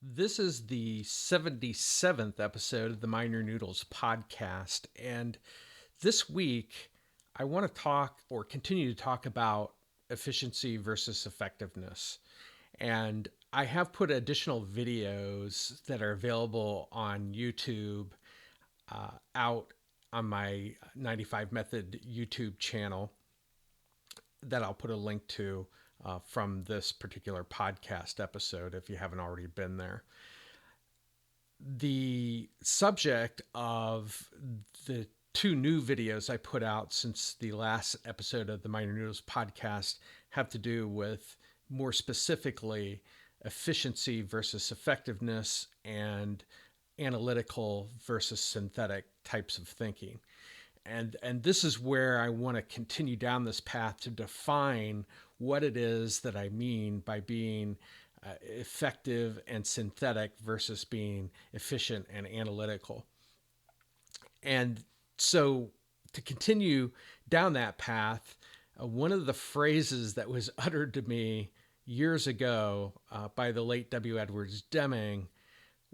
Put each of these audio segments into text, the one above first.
This is the 77th episode of the Minor Noodles podcast. And this week, I want to talk or continue to talk about efficiency versus effectiveness. And I have put additional videos that are available on YouTube out on my 95 Method YouTube channel that I'll put a link to from this particular podcast episode if you haven't already been there. The subject of the two new videos I put out since the last episode of the Minor Noodles podcast have to do with more specifically efficiency versus effectiveness and analytical versus synthetic types of thinking. And this is where I want to continue down this path to define what it is that I mean by being effective and synthetic versus being efficient and analytical. And so to continue down that path, one of the phrases that was uttered to me years ago by the late W. Edwards Deming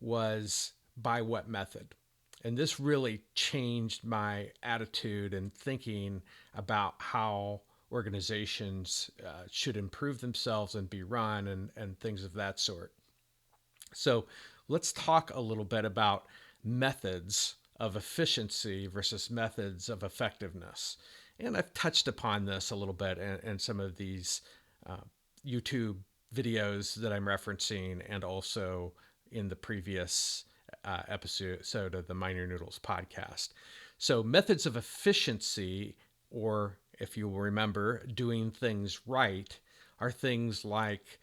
was, by what method? And this really changed my attitude and thinking about how organizations should improve themselves and be run and things of that sort. So let's talk a little bit about methods of efficiency versus methods of effectiveness. And I've touched upon this a little bit in some of these YouTube videos that I'm referencing and also in the previous episode of the Minor Noodles podcast. So methods of efficiency, or if you will remember, doing things right, are things like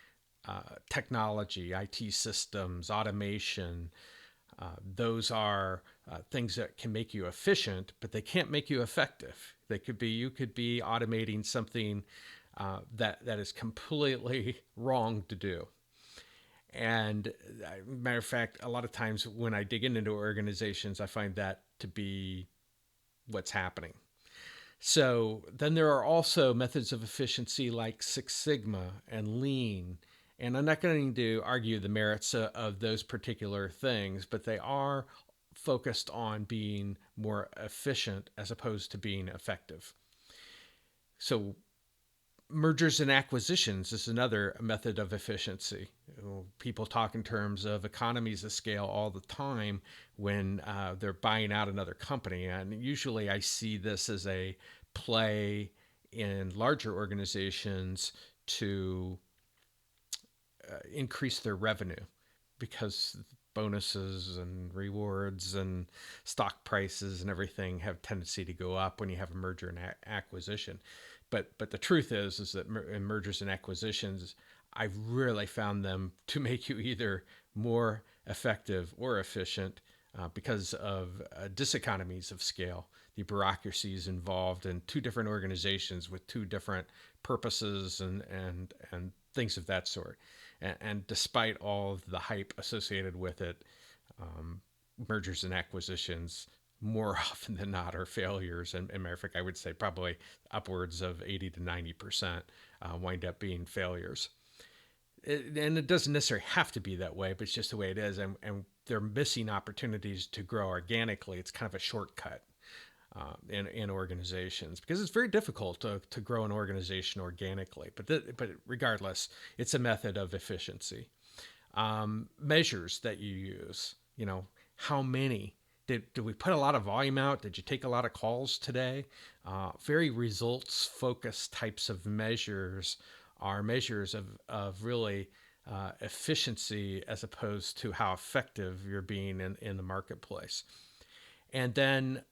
technology, IT systems, automation. Those are things that can make you efficient, but they can't make you effective. You could be automating something that is completely wrong to do. And matter of fact, a lot of times when I dig into organizations, I find that to be what's happening. So then there are also methods of efficiency like Six Sigma and Lean. And I'm not going to argue the merits of those particular things, but they are focused on being more efficient as opposed to being effective. So mergers and acquisitions is another method of efficiency. People talk in terms of economies of scale all the time when they're buying out another company. And usually I see this as a play in larger organizations to increase their revenue because bonuses and rewards and stock prices and everything have tendency to go up when you have a merger and acquisition. But the truth is that in mergers and acquisitions, I've really found them to make you either more effective or efficient because of diseconomies of scale. The bureaucracies involved in two different organizations with two different purposes and things of that sort. And despite all of the hype associated with it, mergers and acquisitions more often than not are failures. And matter of fact, I would say probably upwards of 80 to 90% wind up being failures. And it doesn't necessarily have to be that way, but it's just the way it is. And they're missing opportunities to grow organically. It's kind of a shortcut in organizations because it's very difficult to grow an organization organically. But regardless, it's a method of efficiency. Measures that you use, how many did we put a lot of volume out? Did you take a lot of calls today? Very results focused types of measures are measures of really efficiency as opposed to how effective you're being in the marketplace. And then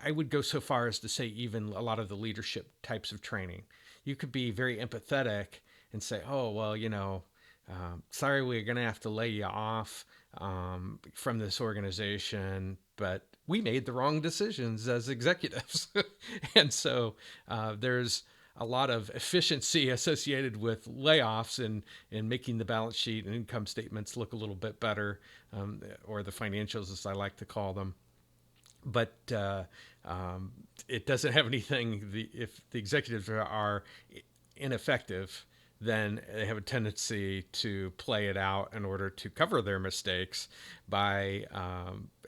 I would go so far as to say even a lot of the leadership types of training. You could be very empathetic and say, oh, well, sorry, we're going to have to lay you off from this organization, but we made the wrong decisions as executives. And so there's a lot of efficiency associated with layoffs and making the balance sheet and income statements look a little bit better, or the financials, as I like to call them. But it doesn't have anything. If the executives are ineffective, then they have a tendency to play it out in order to cover their mistakes by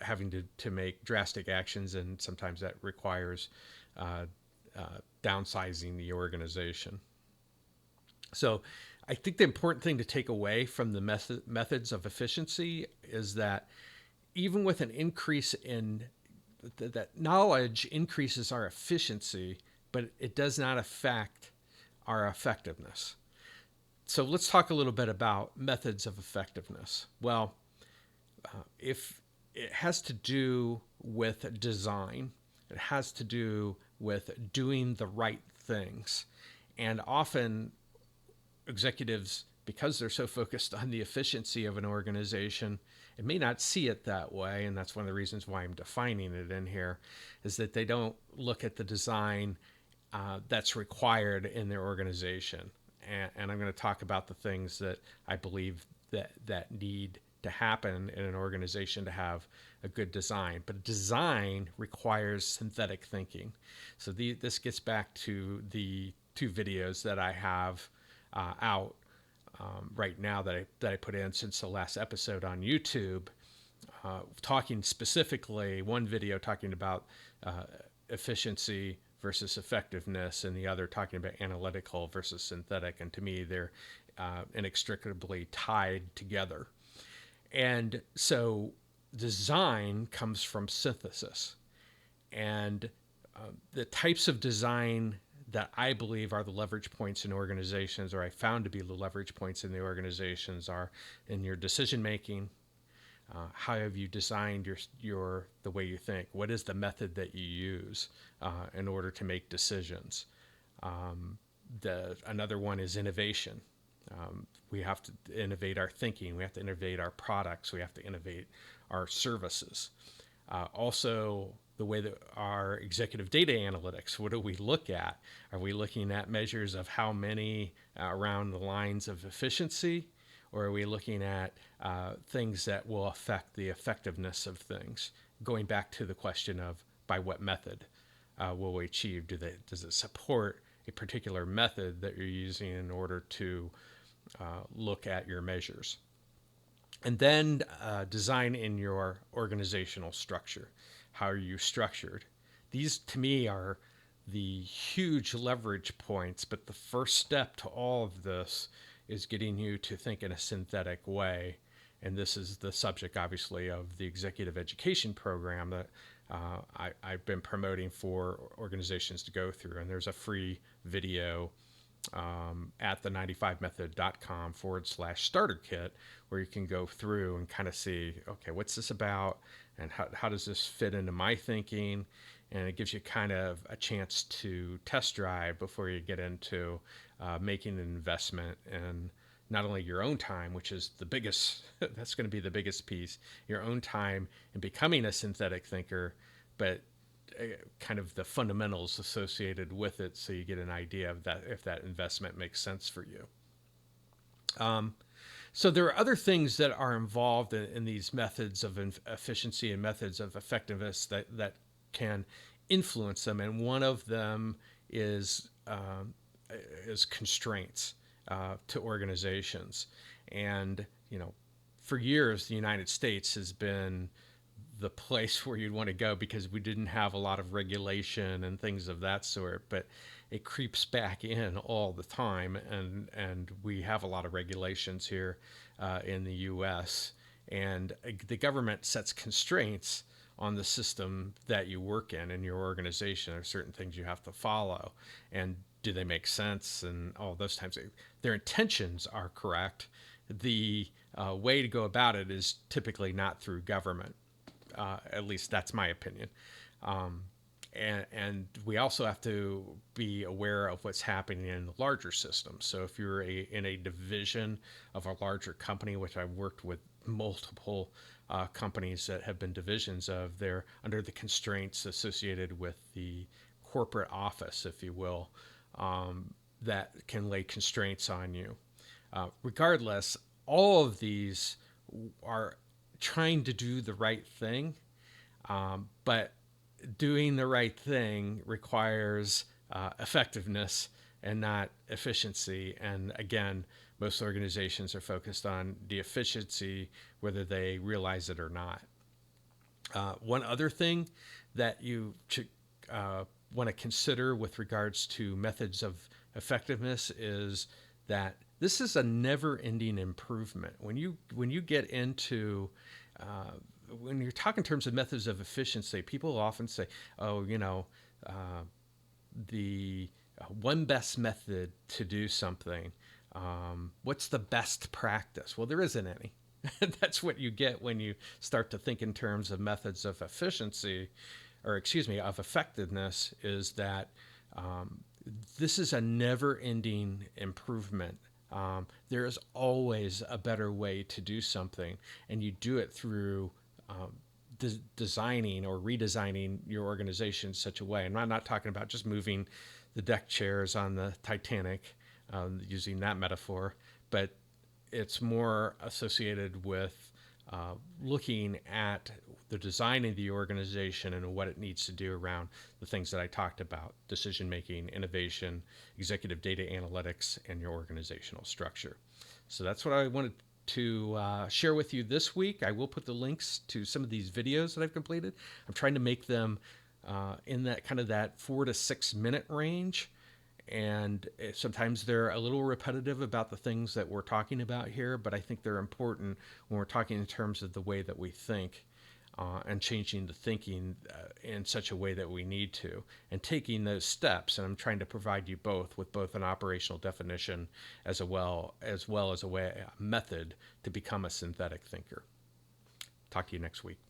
having to make drastic actions, and sometimes that requires uh, downsizing the organization. So I think the important thing to take away from the methods of efficiency is that even with an increase in that knowledge increases our efficiency, but it does not affect our effectiveness. So let's talk a little bit about methods of effectiveness. Well, if it has to do with design, it has to do with doing the right things. And often executives, because they're so focused on the efficiency of an organization, it may not see it that way. And that's one of the reasons why I'm defining it in here, is that they don't look at the design that's required in their organization. And I'm going to talk about the things that I believe that need to happen in an organization to have a good design. But design requires synthetic thinking. So this gets back to the two videos that I have out right now that I put in since the last episode on YouTube, talking specifically, one video talking about efficiency versus effectiveness, and the other talking about analytical versus synthetic. And to me, they're inextricably tied together. And so design comes from synthesis. And the types of design that I believe are the leverage points in organizations, or I found to be the leverage points in the organizations, are in your decision making. How have you designed your the way you think? What is the method that you use in order to make decisions? Another one is innovation. We have to innovate our thinking. We have to innovate our products. We have to innovate our services. Also, the way that our executive data analytics, what do we look at? Are we looking at measures of how many around the lines of efficiency? Or are we looking at things that will affect the effectiveness of things? Going back to the question of by what method will we achieve? Does it support a particular method that you're using in order to look at your measures? And then design in your organizational structure. How are you structured? These, to me, are the huge leverage points, but the first step to all of this is getting you to think in a synthetic way. And this is the subject, obviously, of the executive education program that I've been promoting for organizations to go through. And there's a free video at the95method.com/starter kit, where you can go through and kind of see, okay, what's this about, and how does this fit into my thinking? And it gives you kind of a chance to test drive before you get into making an investment in not only your own time, which is the biggest, that's going to be the biggest piece, your own time in becoming a synthetic thinker, but kind of the fundamentals associated with it, so you get an idea of that, if that investment makes sense for you. So there are other things that are involved in these methods of efficiency and methods of effectiveness that can influence them, and one of them is constraints to organizations. And for years, the United States has been the place where you'd want to go because we didn't have a lot of regulation and things of that sort, but it creeps back in all the time, and we have a lot of regulations here in the U.S., and the government sets constraints on the system that you work in your organization. There are certain things you have to follow, and do they make sense, and all those times. Their intentions are correct. The way to go about it is typically not through government. At least that's my opinion. And we also have to be aware of what's happening in the larger system. So if you're in a division of a larger company, which I've worked with multiple companies that have been divisions of, they're under the constraints associated with the corporate office, if you will, that can lay constraints on you. Regardless, all of these are trying to do the right thing, but doing the right thing requires effectiveness and not efficiency. And again, most organizations are focused on the efficiency, whether they realize it or not. One other thing that you should want to consider with regards to methods of effectiveness is that this is a never-ending improvement. When you get into when you're talking in terms of methods of efficiency, people often say, "Oh, the one best method to do something. What's the best practice?" Well, there isn't any. That's what you get when you start to think in terms of methods of efficiency, or excuse me, of effectiveness, is that this is a never-ending improvement. There is always a better way to do something, and you do it through designing or redesigning your organization in such a way. And I'm not talking about just moving the deck chairs on the Titanic, using that metaphor, but it's more associated with looking at the design of the organization and what it needs to do around the things that I talked about: decision making, innovation, executive data analytics, and your organizational structure. So that's what I wanted to share with you this week. I will put the links to some of these videos that I've completed. I'm trying to make them in that kind of that 4 to 6 minute range. And sometimes they're a little repetitive about the things that we're talking about here, but I think they're important when we're talking in terms of the way that we think, and changing the thinking in such a way that we need to, and taking those steps. And I'm trying to provide you both with both an operational definition as well as a method to become a synthetic thinker. Talk to you next week.